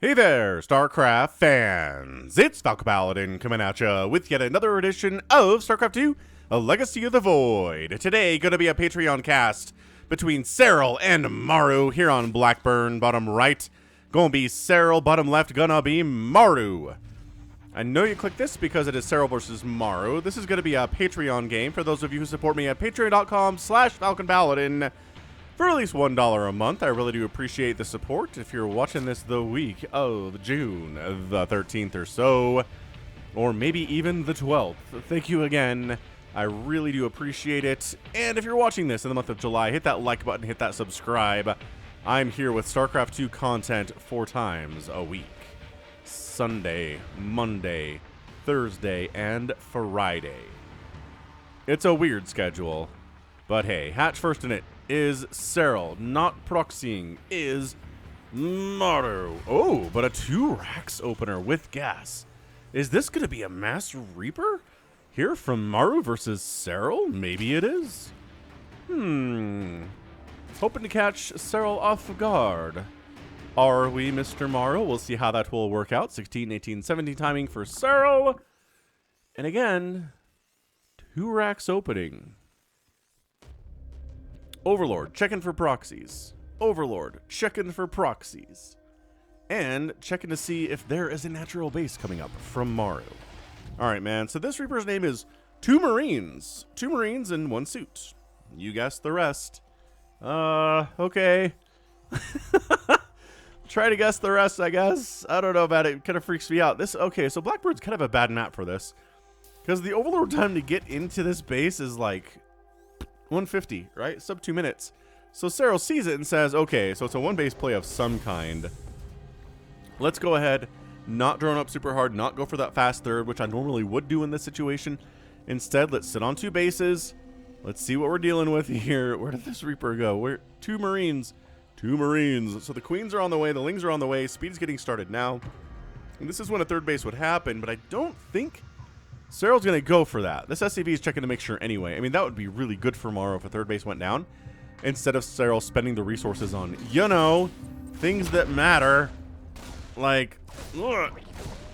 Hey there, StarCraft fans! It's Falcon Paladin coming at ya with yet another edition of StarCraft 2, A Legacy of the Void. Today, gonna be a Patreon cast between Serral and Maru here on Blackburn, bottom right. Gonna be Serral, bottom left, gonna be Maru. I know you clicked this because it is Serral versus Maru. This is gonna be a Patreon game for those of you who support me at patreon.com/FalconPaladin. For at least $1 a month. I really do appreciate the support. If you're watching this the week of June the 13th or so, or maybe even the 12th, thank you again. I really do appreciate it. And if you're watching this in the month of July, hit that like button, hit that subscribe. I'm here with StarCraft 2 content 4 times a week. Sunday, Monday, Thursday, and Friday. It's a weird schedule, but hey, hatch first in it is Serral, not proxying, is Maru. Oh, but a 2 racks opener with gas. Is this going to be a Mass Reaper here from Maru versus Serral? Maybe it is. Hoping to catch Serral off guard. Are we, Mr. Maru? We'll see how that will work out. 16, 18, 17 timing for Serral. And again, 2 racks opening. Overlord, checking for proxies. Overlord, checking for proxies. And checking to see if there is a natural base coming up from Maru. Alright, man, so this Reaper's name is 2 Marines. 2 Marines in 1 suit. You guessed the rest. Okay. Try to guess the rest, I guess. I don't know about it. It kind of freaks me out. Okay, so Blackbird's kind of a bad map for this. Because the Overlord time to get into this base is like 150, right? Sub 2 minutes. So Serral sees it and says, okay, so it's a 1 base play of some kind. Let's go ahead, not drone up super hard, not go for that fast third, which I normally would do in this situation. Instead, let's sit on 2 bases. Let's see what we're dealing with here. Where did this Reaper go? Where? 2 Marines. 2 Marines. So the Queens are on the way, the Lings are on the way, speed is getting started now. And this is when a 3rd base would happen, but I don't think Serral's going to go for that. This SCV is checking to make sure anyway. I mean, that would be really good for Maru if a 3rd base went down. Instead of Serral spending the resources on, you know, things that matter. Like,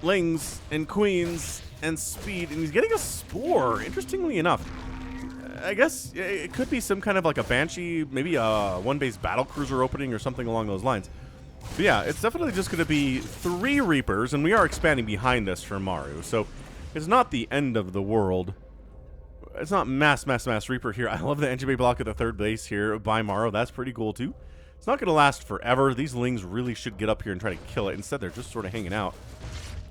Lings and Queens and speed. And he's getting a Spore, interestingly enough. I guess it could be some kind of like a Banshee, maybe a 1 base battle cruiser opening or something along those lines. But yeah, it's definitely just going to be 3 Reapers. And we are expanding behind this for Maru. So it's not the end of the world. It's not mass Reaper here. I love the NGB block at the 3rd base here by Maru. That's pretty cool too. It's not going to last forever. These Lings really should get up here and try to kill it. Instead, they're just sort of hanging out.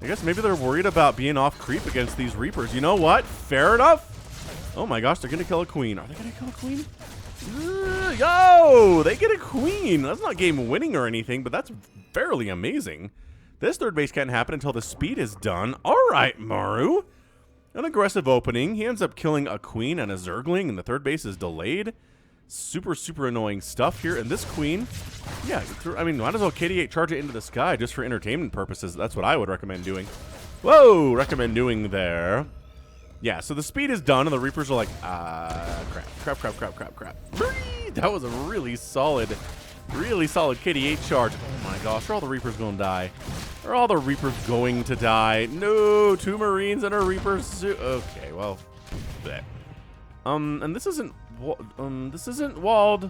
I guess maybe they're worried about being off creep against these Reapers. You know what? Fair enough. Oh my gosh, they're going to kill a Queen. Are they going to kill a Queen? Yo, they get a Queen. That's not game winning or anything, but that's fairly amazing. This 3rd base can't happen until the speed is done. All right, Maru. An aggressive opening. He ends up killing a Queen and a Zergling, and the 3rd base is delayed. Super annoying stuff here. And this Queen, yeah, I mean, might as well KD8 charge it into the sky just for entertainment purposes. That's what I would recommend doing. Whoa, recommend doing there. Yeah, so the speed is done, and the Reapers are like, crap. That was a really solid KD8 charge. Oh my gosh, are all the Reapers going to die? Are all the Reapers going to die? No, 2 Marines and a Reaper suit. Okay, well, bleh. And this isn't walled.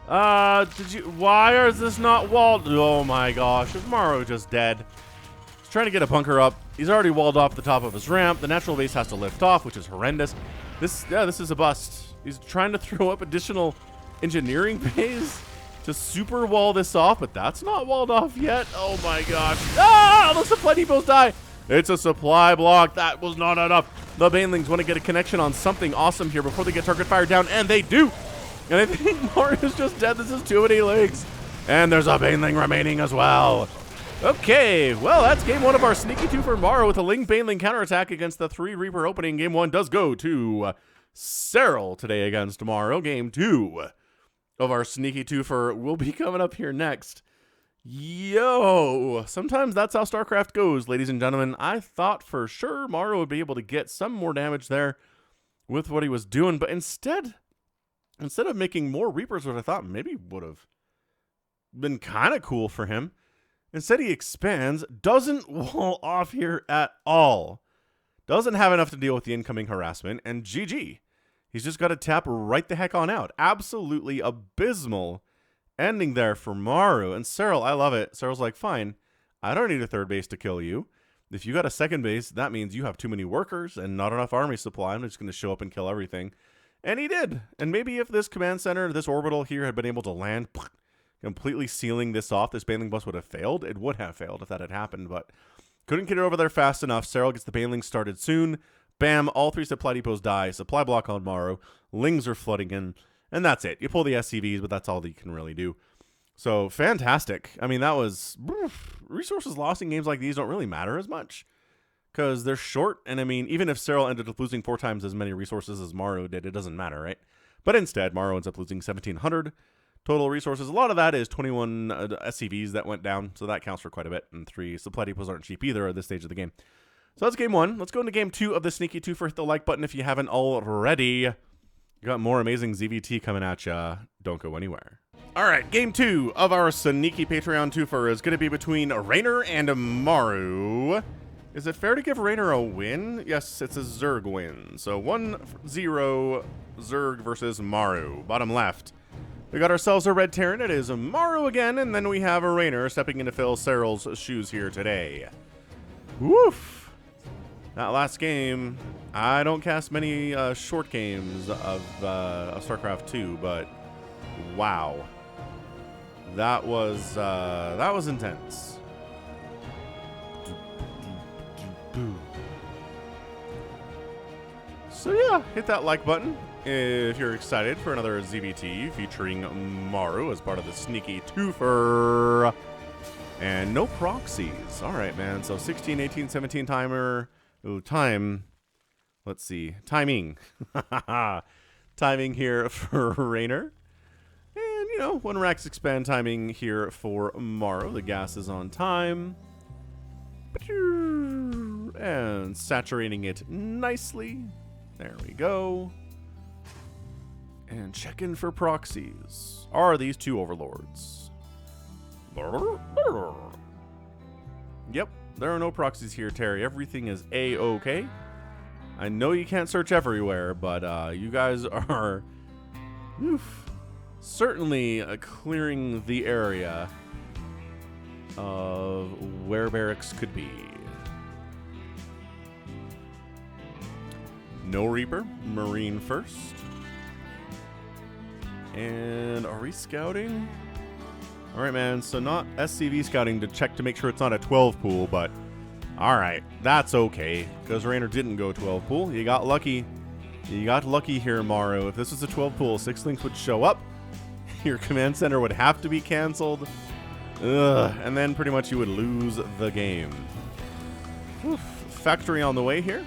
Why is this not walled? Oh my gosh, is Maru just dead? He's trying to get a bunker up. He's already walled off the top of his ramp. The natural base has to lift off, which is horrendous. This is a bust. He's trying to throw up additional engineering bays to super wall this off, but that's not walled off yet. Oh my gosh. Ah, the supply depots die. It's a supply block. That was not enough. The Banelings want to get a connection on something awesome here before they get target fire down, and they do. And I think Maru's just dead. This is too many legs. And there's a Baneling remaining as well. Okay, well, that's game 1 of our sneaky 2 for Maru with a Ling Baneling counterattack against the 3 Reaper opening. Game 1 does go to Serral today against Maru. Game 2 of our sneaky 2 for will be coming up here next. Yo, sometimes that's how StarCraft goes, ladies and gentlemen. I thought for sure Maru would be able to get some more damage there with what he was doing, but instead of making more Reapers, what I thought maybe would have been kind of cool for him, Instead, he expands, doesn't wall off here at all. Doesn't have enough to deal with the incoming harassment, and GG. He's just got to tap right the heck on out. Absolutely abysmal ending there for Maru. And Serral, I love it. Serral's like, fine, I don't need a third base to kill you. If you got a second base, that means you have too many workers and not enough army supply. I'm just going to show up and kill everything. And he did. And maybe if this command center, this orbital here had been able to land, completely sealing this off, this baneling bus would have failed. It would have failed if that had happened, but couldn't get it over there fast enough. Serral gets the baneling started soon. Bam, all 3 supply depots die. Supply block on Maru. Lings are flooding in. And that's it. You pull the SCVs, but that's all that you can really do. So, fantastic. I mean, that was... resources lost in games like these don't really matter as much. Because they're short. And, I mean, even if Serral ended up losing 4 times as many resources as Maru did, it doesn't matter, right? But instead, Maru ends up losing 1,700 total resources. A lot of that is 21 SCVs that went down. So, that counts for quite a bit. And 3 supply depots aren't cheap either at this stage of the game. So that's game 1. Let's go into game 2 of the Sneaky Twofer. Hit the like button if you haven't already. You got more amazing ZVT coming at ya. Don't go anywhere. All right, game 2 of our Sneaky Patreon Twofer is going to be between Raynor and Maru. Is it fair to give Raynor a win? Yes, it's a Zerg win. So 1-0 Zerg versus Maru. Bottom left. We got ourselves a red Terran. It is Maru again, and then we have a Raynor stepping in to fill Serral's shoes here today. Woof. That last game, I don't cast many short games of StarCraft 2, but wow, that was intense. So yeah, hit that like button if you're excited for another ZVT featuring Maru as part of the Sneaky Twofer. And no proxies. All right, man. So 16, 18, 17 timer. Ooh, time. Let's see. Timing. Timing here for Raynor. And, you know, 1 Rax expand timing here for Maru. The gas is on time. And saturating it nicely. There we go. And checking for proxies. Are these 2 overlords? Yep. There are no proxies here, Terry. Everything is A-okay. I know you can't search everywhere, but you guys are certainly clearing the area of where barracks could be. No Reaper. Marine first. And are we scouting? All right, man, so not SCV scouting to check to make sure it's not a 12 pool, but all right, that's okay, because Raynor didn't go 12 pool. You got lucky. You got lucky here, Maru. If this was a 12 pool, 6 links would show up. Your command center would have to be canceled. And then pretty much you would lose the game. Oof. Factory on the way here.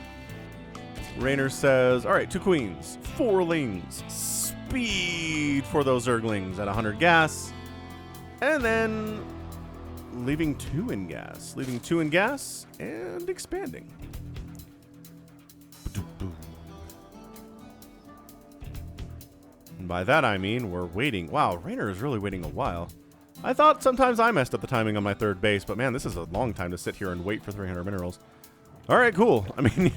Raynor says, all right, 2 queens, 4 lings, speed for those Zerglings at 100 gas. And then leaving 2 in gas. Leaving 2 in gas and expanding. And by that I mean we're waiting. Wow, Raynor is really waiting a while. I thought sometimes I messed up the timing on my 3rd base, but man, this is a long time to sit here and wait for 300 minerals. All right, cool. I mean,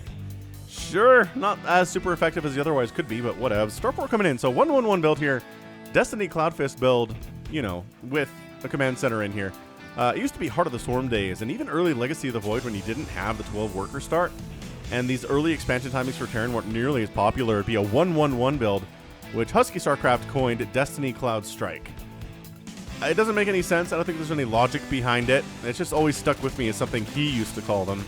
sure, not as super effective as the otherwise could be, but whatever. Starport coming in. So 1-1-1 build here. Destiny Cloudfist build. You know, with a command center in here. It used to be Heart of the Storm days, and even early Legacy of the Void when you didn't have the 12 worker start, and these early expansion timings for Terran weren't nearly as popular. It'd be a 1-1-1 build, which Husky StarCraft coined Destiny Cloud Strike. It doesn't make any sense. I don't think there's any logic behind it. It's just always stuck with me as something he used to call them.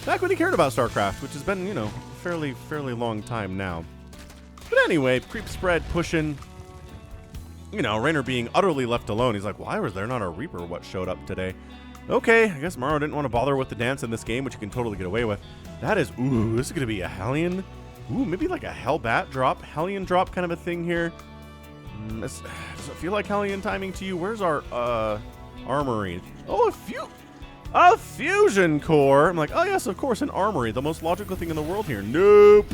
Back when he cared about StarCraft, which has been, you know, fairly long time now. But anyway, creep spread pushing. You know, Raynor being utterly left alone. He's like, why was there not a Reaper what showed up today? Okay, I guess Maru didn't want to bother with the dance in this game, which you can totally get away with. That is, ooh, this is going to be a Hellion. Ooh, maybe like a Hellbat drop, Hellion drop kind of a thing here. Does it feel like Hellion timing to you? Where's our armory? Oh, a fusion core. I'm like, oh yes, of course, an armory. The most logical thing in the world here. Nope.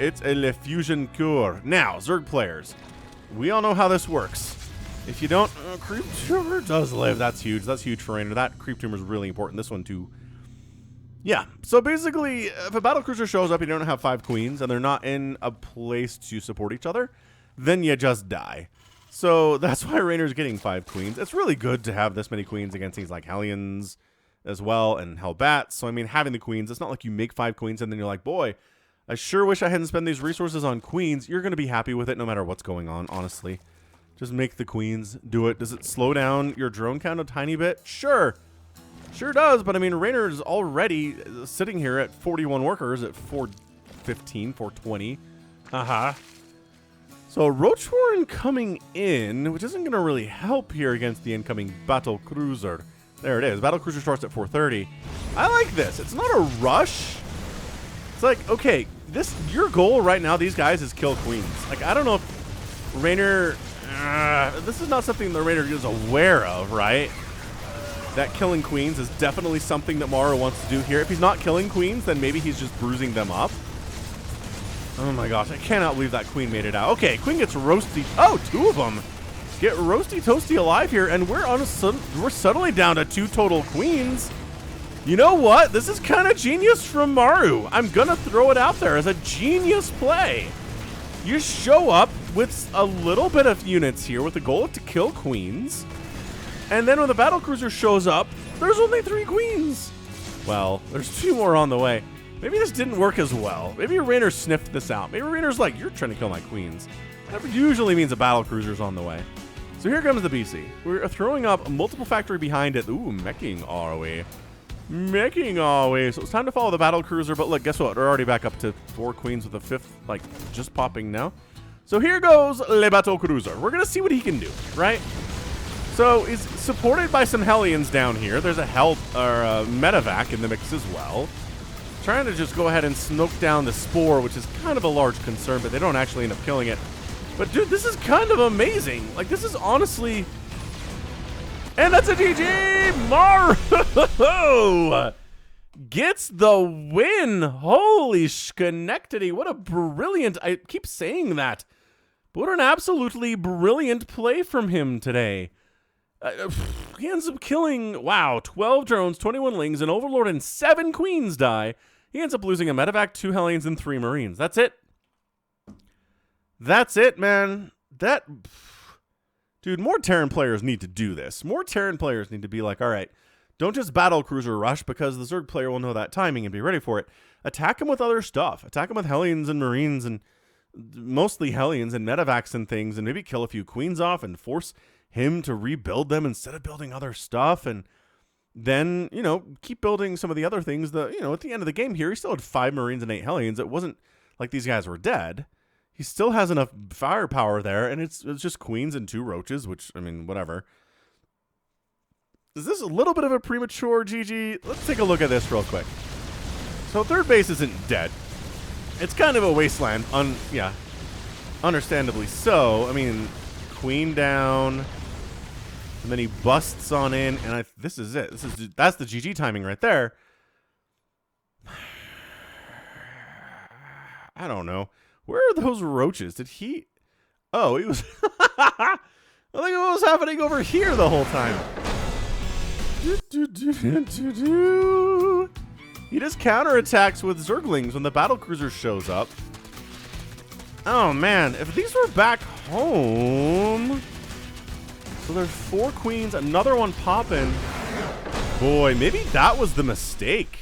It's a fusion core. Now, Zerg players. We all know how this works. If you don't, creep tumor does live. That's huge. That's huge for Rainer. That creep tumor is really important. This one too. Yeah. So basically, if a battlecruiser shows up, you don't have 5 queens, and they're not in a place to support each other, then you just die. So that's why Rainer's getting 5 queens. It's really good to have this many queens against things like Hellions as well and Hellbats. So I mean, having the queens, it's not like you make 5 queens and then you're like, boy, I sure wish I hadn't spent these resources on queens. You're going to be happy with it no matter what's going on, honestly. Just make the queens. Do it. Does it slow down your drone count a tiny bit? Sure. Sure does, but I mean, Rainer is already sitting here at 41 workers at 415, 420. So Roach Warren coming in, which isn't going to really help here against the incoming battle cruiser. There it is. Battle cruiser starts at 430. I like this. It's not a rush. It's like, okay, your goal right now, these guys, is kill queens. Like, I don't know if Rainer... this is not something that Rainer is aware of, right? That killing queens is definitely something that Maru wants to do here. If he's not killing queens, then maybe he's just bruising them up. Oh my gosh, I cannot believe that queen made it out. Okay, queen gets roasty. Oh, 2 of them get roasty toasty alive here, and we're suddenly down to 2 total queens. You know what? This is kind of genius from Maru. I'm gonna throw it out there as a genius play. You show up with a little bit of units here with the goal to kill queens, and then when the battlecruiser shows up, there's only 3 queens. Well, there's 2 more on the way. Maybe this didn't work as well. Maybe Rainer sniffed this out. Maybe Rainer's like, you're trying to kill my queens. That usually means a battlecruiser's on the way. So here comes the BC. We're throwing up a multiple factory behind it. Ooh, meching are we? Meching are we? So it's time to follow the battlecruiser, but look, guess what? We're already back up to 4 queens with a 5th, like, just popping now. So here goes Le Battlecruiser. We're gonna see what he can do, right? So he's supported by some Hellions down here. There's a medevac in the mix as well. Trying to just go ahead and smoke down the Spore, which is kind of a large concern, but they don't actually end up killing it. But dude, this is kind of amazing. Like, this is honestly... And that's a GG! Maru gets the win! Holy Schenectady, what a brilliant... I keep saying that. But what an absolutely brilliant play from him today. He ends up killing, wow, 12 drones, 21 Lings, an Overlord, and 7 Queens die. He ends up losing a medevac, 2 Hellions, and 3 Marines. That's it. That's it, man. Dude, more Terran players need to do this. More Terran players need to be like, all right, don't just battlecruiser rush because the Zerg player will know that timing and be ready for it. Attack him with other stuff. Attack him with Hellions and Marines and mostly Hellions and medevacs and things, and maybe kill a few Queens off and force him to rebuild them instead of building other stuff. And then, you know, keep building some of the other things that, you know, at the end of the game here, he still had 5 Marines and 8 Hellions. It wasn't like these guys were dead. He still has enough firepower there, and it's just Queens and 2 Roaches, which, I mean, whatever. Is this a little bit of a premature GG? Let's take a look at this real quick. So third base isn't dead. It's kind of a wasteland. Yeah, understandably so. I mean, Queen down, and then he busts on in, and this is it. That's the GG timing right there. I don't know. Where are those Roaches? Did he... Oh, he was... I think what was happening over here the whole time. He just counterattacks with Zerglings when the battlecruiser shows up. Oh, man. If these were back home... So there's 4 Queens, another one popping. Boy, maybe that was the mistake.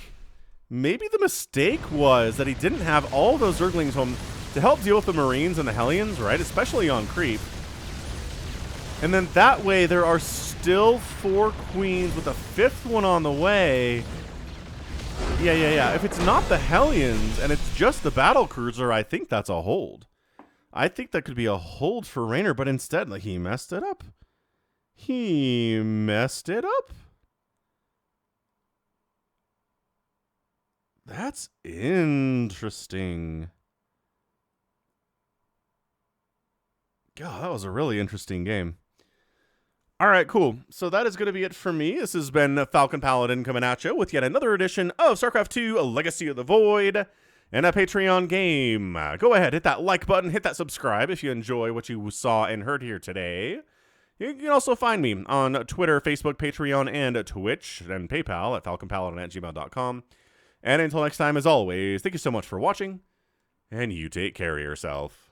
Maybe the mistake was that he didn't have all those Zerglings home to help deal with the Marines and the Hellions, right? Especially on creep. And then that way there are still 4 Queens with a 5th one on the way. Yeah. If it's not the Hellions and it's just the battlecruiser, I think that's a hold. I think that could be a hold for Rainer, but instead, like, he messed it up. He messed it up. That's interesting. God, that was a really interesting game. All right, cool. So that is going to be it for me. This has been Falcon Paladin coming at you with yet another edition of StarCraft 2, A Legacy of the Void, and a Patreon game. Go ahead, hit that like button, hit that subscribe if you enjoy what you saw and heard here today. You can also find me on Twitter, Facebook, Patreon, and Twitch, and PayPal at falconpaladin@gmail.com. And until next time, as always, thank you so much for watching, and you take care of yourself.